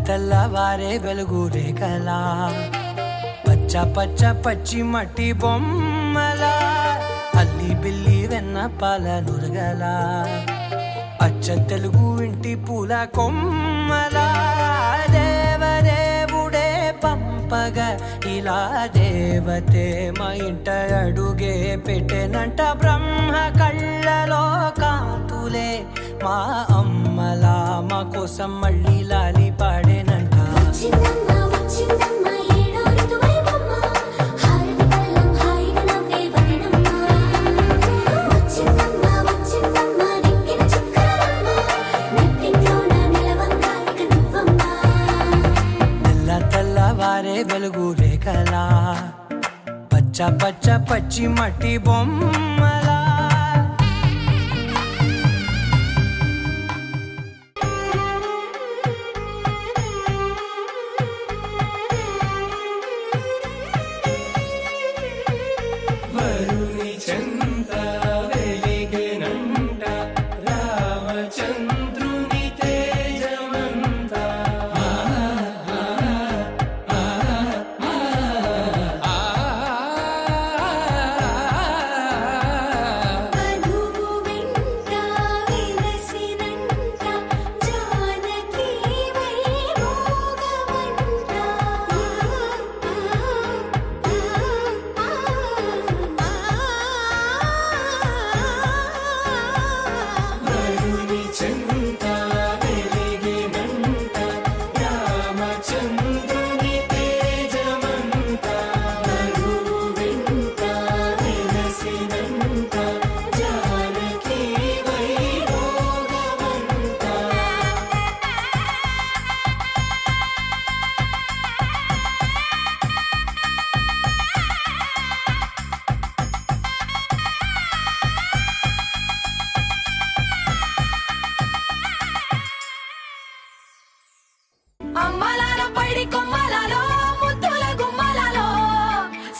తెల్లవారే వెలుగు రేఖలా పచ్చ పచ్చ పచ్చి మట్టి బొమ్మలా అల్లి బిల్లి వెన్న పాల నురగలా అచ్చ తెలుగు ఇంటి పూల కొమ్మలా దేవదేవుడే పంపగ ఇలా దేవతే మా ఇంట అడుగే పెట్టెనంట బ్రహ్మ కళ్ళలో కాంతులే మా అమ్మలా మా కోసం మళ్ళీ లాలి పాడేనంట. తెల్లవారే వెలుగు రేఖలా పచ్చ పచ్చ పచ్చి మట్టి బొమ్మలా అమ్మలాలో పైడి కొమ్మలలో ముద్దుల గుమ్మలలో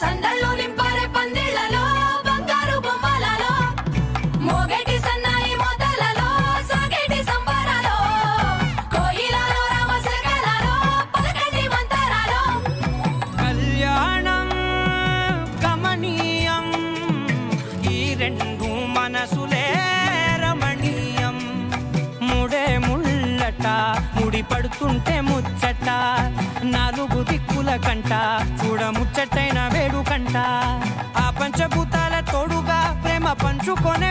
సందల్లో నింపారే పందిళ్లలో బంగారు బొమ్మలలో మోగేటి సన్నాయి మోతలలో సాగేటి సంబరాలో కోయిలలో రామశకలలో పలకటి మంతరాలో కళ్యాణం గమనీయం ఈ రెండు మనసులే రమణీయం ముడే ముళ్ళట ముడి పడుతుంటే ముచ్చట నాలుగు దిక్కుల కంట చూడ ముచ్చటైన వేడుకంట ఆ పంచభూతాల తోడుగా ప్రేమ పంచుకొనే